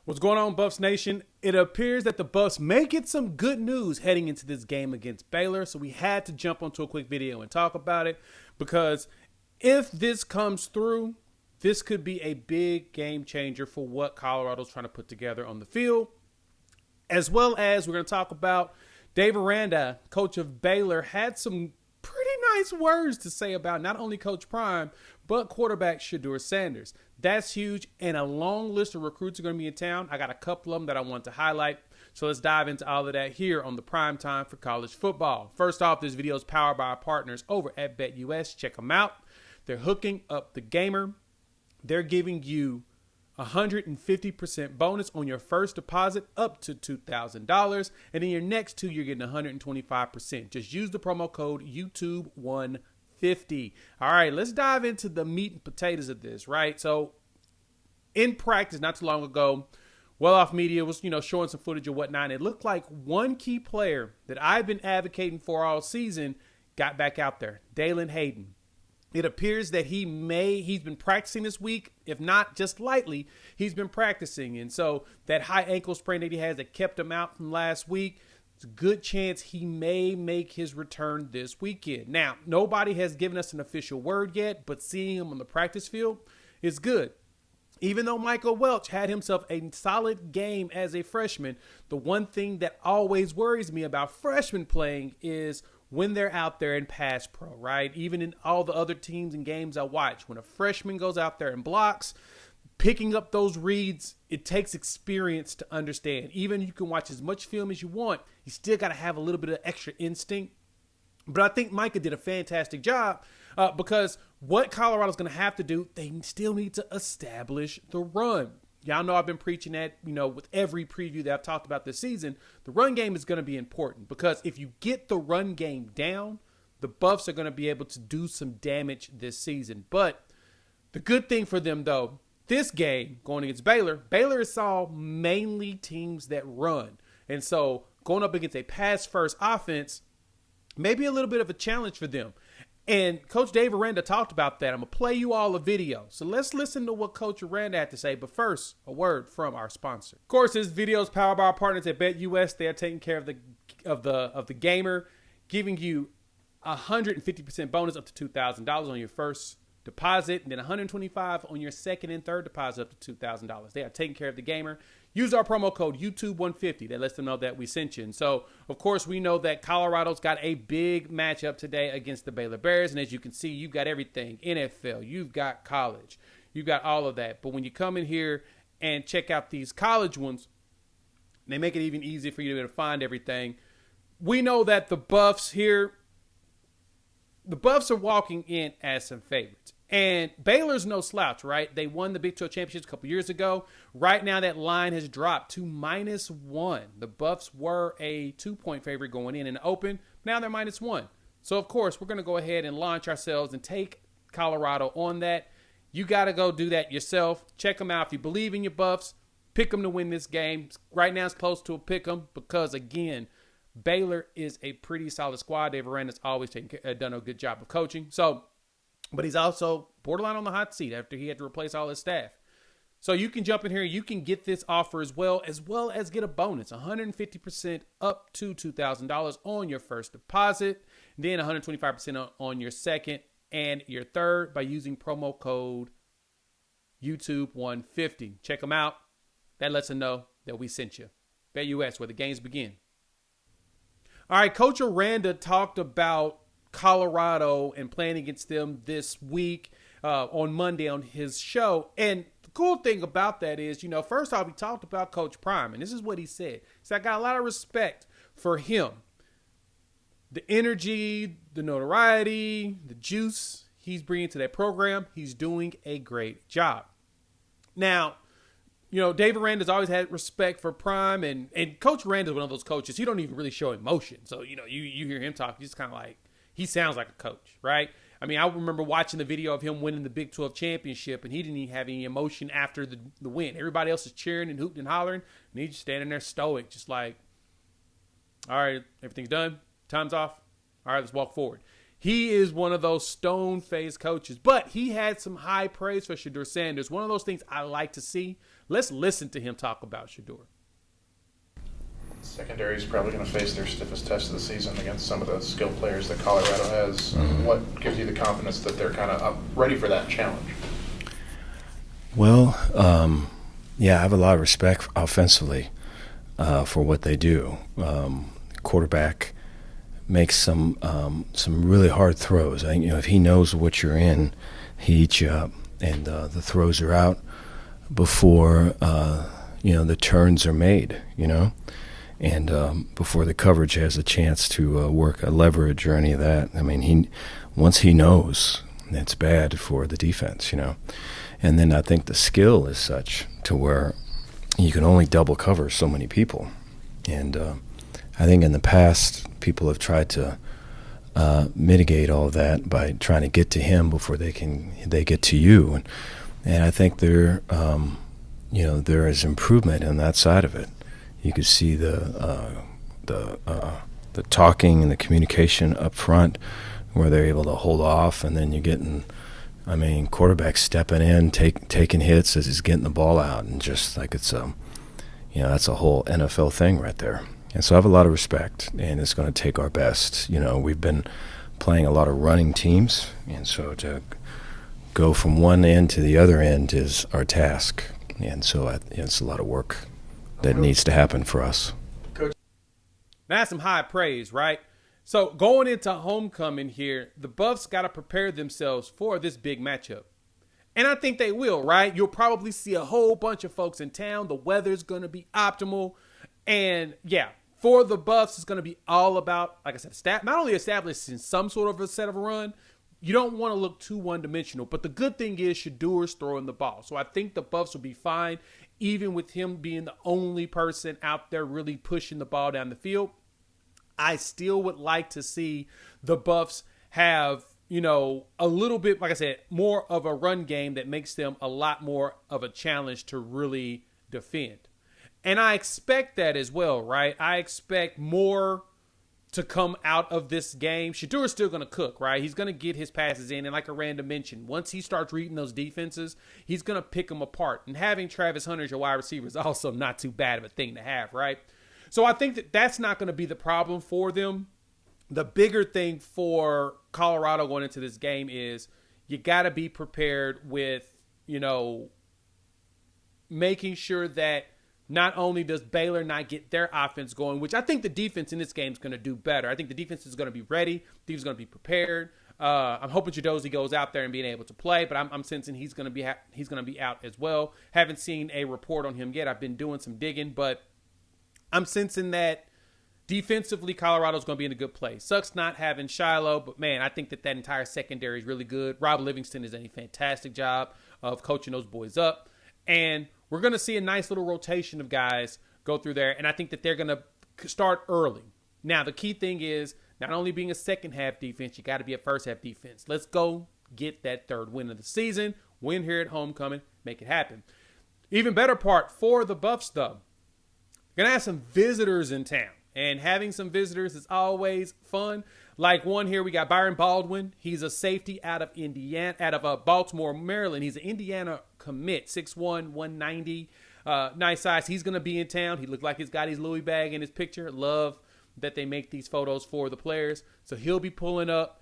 What's going on, Buffs Nation? It appears that the Buffs may get some good news heading into this game against Baylor, so we had to jump onto a quick video and talk about it because if this comes through, this could be a big game changer for what Colorado's trying to put together on the field, as well as we're going to talk about Dave Aranda, coach of Baylor, had some pretty nice words to say about not only Coach Prime, but quarterback Sheduer Sanders. That's huge, and a long list of recruits are going to be in town. I got a couple of them that I want to highlight, so let's dive into all of that here on the Prime Time for College Football. First off, this video is powered by our partners over at BetUS. Check them out. They're hooking up the gamer. They're giving you 150% bonus on your first deposit up to $2,000. And in your next two, you're getting 125%. Just use the promo code YouTube150. All right, let's dive into the meat and potatoes of this, right? So in practice, not too long ago, Well Off Media was, showing some footage or whatnot. And it looked like one key player that I've been advocating for all season got back out there, Deion Hayden. It appears that he's been practicing this week, if not just lightly, he's been practicing. And so that high ankle sprain that he has that kept him out from last week, it's a good chance he may make his return this weekend. Now, nobody has given us an official word yet, but seeing him on the practice field is good. Even though Michael Welch had himself a solid game as a freshman, the one thing that always worries me about freshmen playing is when they're out there in pass pro, right? Even in all the other teams and games I watch, when a freshman goes out there and blocks, picking up those reads, it takes experience to understand. Even you can watch as much film as you want, you still got to have a little bit of extra instinct. But I think Micah did a fantastic job because what Colorado's going to have to do, they still need to establish the run. Y'all know I've been preaching that, with every preview that I've talked about this season. The run game is going to be important because if you get the run game down, the Buffs are going to be able to do some damage this season. But the good thing for them, though, this game going against Baylor saw mainly teams that run. And so going up against a pass-first offense may be a little bit of a challenge for them. And Coach Dave Aranda talked about that. I'm going to play you all a video. So let's listen to what Coach Aranda had to say. But first, a word from our sponsor. Of course, this video is powered by our partners at BetUS. They are taking care of the gamer, giving you 150% bonus up to $2,000 on your first deposit, and then $125 on your second and third deposit up to $2,000. They are taking care of the gamer. Use our promo code YouTube150. That lets them know that we sent you. And so, of course, we know that Colorado's got a big matchup today against the Baylor Bears. And as you can see, you've got everything. NFL, you've got college, you've got all of that. But when you come in here and check out these college ones, they make it even easier for you to be able to find everything. We know that the Buffs here, the Buffs are walking in as some favorites. And Baylor's no slouch, right? They won the Big 12 championships a couple years ago. Right now, that line has dropped to -1. The Buffs were a 2-point favorite going in the open. Now they're -1. So, of course, we're going to go ahead and launch ourselves and take Colorado on that. You got to go do that yourself. Check them out. If you believe in your Buffs, pick them to win this game. Right now, it's close to a pick 'em because, again, Baylor is a pretty solid squad. Dave Aranda's always done a good job of coaching. But he's also borderline on the hot seat after he had to replace all his staff. So you can jump in here. You can get this offer as well as get a bonus, 150% up to $2,000 on your first deposit, then 125% on your second and your third by using promo code YouTube150. Check them out. That lets them know that we sent you. BetUS, where the games begin. All right, Coach Aranda talked about Colorado and playing against them this week on Monday on his show. And the cool thing about that is, first off, he talked about Coach Prime, and this is what he said. He said, I got a lot of respect for him. The energy, the notoriety, the juice he's bringing to that program, he's doing a great job. Now, Dave Aranda's always had respect for Prime, and Coach Aranda's one of those coaches. He don't even really show emotion. So, you hear him talk, he's kind of like, he sounds like a coach, right? I mean, I remember watching the video of him winning the Big 12 championship, and he didn't even have any emotion after the win. Everybody else is cheering and hooting and hollering, and he's just standing there stoic, just like, all right, everything's done, time's off, all right, let's walk forward. He is one of those stone-faced coaches, but he had some high praise for Sheduer Sanders. One of those things I like to see. Let's listen to him talk about Sheduer. Secondary is probably going to face their stiffest test of the season against some of the skilled players that Colorado has. What gives you the confidence that they're kind of ready for that challenge? Well, yeah, I have a lot of respect offensively for what they do. Quarterback makes some really hard throws. I think, if he knows what you're in, he eats you up, and the throws are out before the turns are made. And before the coverage has a chance to work a leverage or any of that. I mean, once he knows, it's bad for the defense. And then I think the skill is such to where you can only double cover so many people. And I think in the past, people have tried to mitigate all of that by trying to get to him before they get to you. And I think there is improvement in that side of it. You could see the talking and the communication up front, where they're able to hold off, and then you're getting, quarterbacks stepping in, taking hits as he's getting the ball out, and just like it's that's a whole NFL thing right there. And so I have a lot of respect, and it's going to take our best. We've been playing a lot of running teams, and so to go from one end to the other end is our task, and so it's a lot of work that needs to happen for us. Coach, that's some high praise, right? So going into homecoming here, the Buffs got to prepare themselves for this big matchup. And I think they will, right? You'll probably see a whole bunch of folks in town. The weather's going to be optimal. And yeah, for the Buffs, it's going to be all about, like I said, not only establishing some sort of a set of a run. You don't want to look too one-dimensional. But the good thing is Sheduer's throwing the ball. So I think the Buffs will be fine, even with him being the only person out there really pushing the ball down the field. I still would like to see the Buffs have, a little bit, like I said, more of a run game that makes them a lot more of a challenge to really defend. And I expect that as well, right? I expect more to come out of this game. Sheduer's still going to cook, right? He's going to get his passes in. And like Aranda mentioned, once he starts reading those defenses, he's going to pick them apart. And having Travis Hunter as your wide receiver is also not too bad of a thing to have, right? So I think that that's not going to be the problem for them. The bigger thing for Colorado going into this game is you got to be prepared with, making sure that not only does Baylor not get their offense going, which I think the defense in this game is going to do better. I think the defense is going to be ready. The defense is going to be prepared. I'm hoping Chidozie goes out there and being able to play, but I'm sensing he's going to be out as well. Haven't seen a report on him yet. I've been doing some digging, but I'm sensing that defensively Colorado's going to be in a good place. Sucks not having Shiloh, but man, I think that entire secondary is really good. Rob Livingston is doing a fantastic job of coaching those boys up, and we're going to see a nice little rotation of guys go through there, and I think that they're going to start early. Now, the key thing is not only being a second-half defense, you got to be a first-half defense. Let's go get that third win of the season, win here at homecoming, make it happen. Even better part for the Buffs, though, we're going to have some visitors in town, and having some visitors is always fun. Like one here, we got Byron Baldwin. He's a safety out of Baltimore, Maryland. He's an Indiana commit, 6'1", 190, nice size. He's going to be in town. He looked like he's got his Louis bag in his picture. Love that they make these photos for the players. So he'll be pulling up,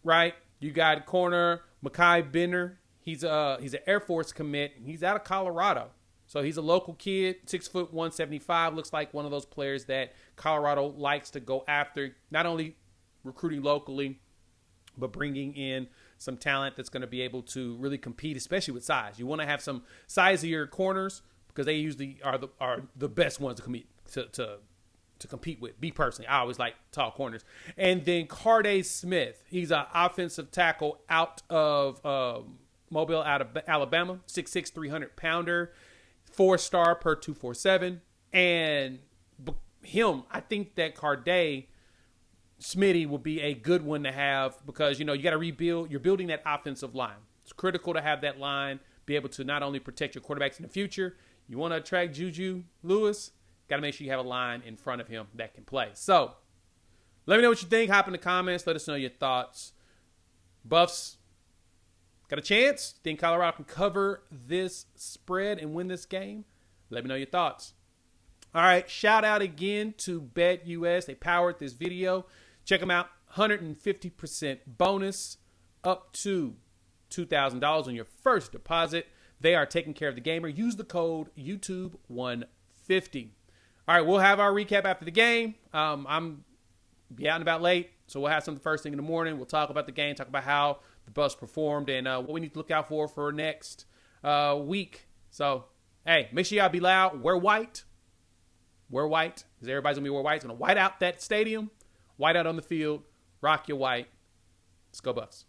right? You got corner Mekhi Benner. He's an Air Force commit. He's out of Colorado. So he's a local kid, 6 foot 175. Looks like one of those players that Colorado likes to go after, not only recruiting locally, but bringing in some talent that's going to be able to really compete, especially with size. You want to have some sizier corners because they usually are the best ones to compete with. Me personally, I always like tall corners. And then Carday Smith, he's an offensive tackle out of Mobile, out of Alabama, 6'6", 300-pounder, 4-star per 247. And him, I think that Carday Smitty will be a good one to have because, you got to rebuild. You're building that offensive line. It's critical to have that line be able to not only protect your quarterbacks in the future. You want to attract Juju Lewis, got to make sure you have a line in front of him that can play. So let me know what you think. Hop in the comments. Let us know your thoughts. Buffs, Got a chance? Think Colorado can cover this spread and win this game? Let me know your thoughts. All right, shout out again to BetUS. They powered this video. Check them out. 150% bonus up to $2,000 on your first deposit. They are taking care of the gamer. Use the code YouTube150. All right, we'll have our recap after the game. I'm be out and about late, so we'll have something first thing in the morning. We'll talk about the game, talk about how the Buffs performed, and what we need to look out for next week. So, hey, make sure y'all be loud. Wear white. Wear white, because everybody's going to be wearing white. It's going to white out that stadium, white out on the field, rock your white. Let's go Buffs.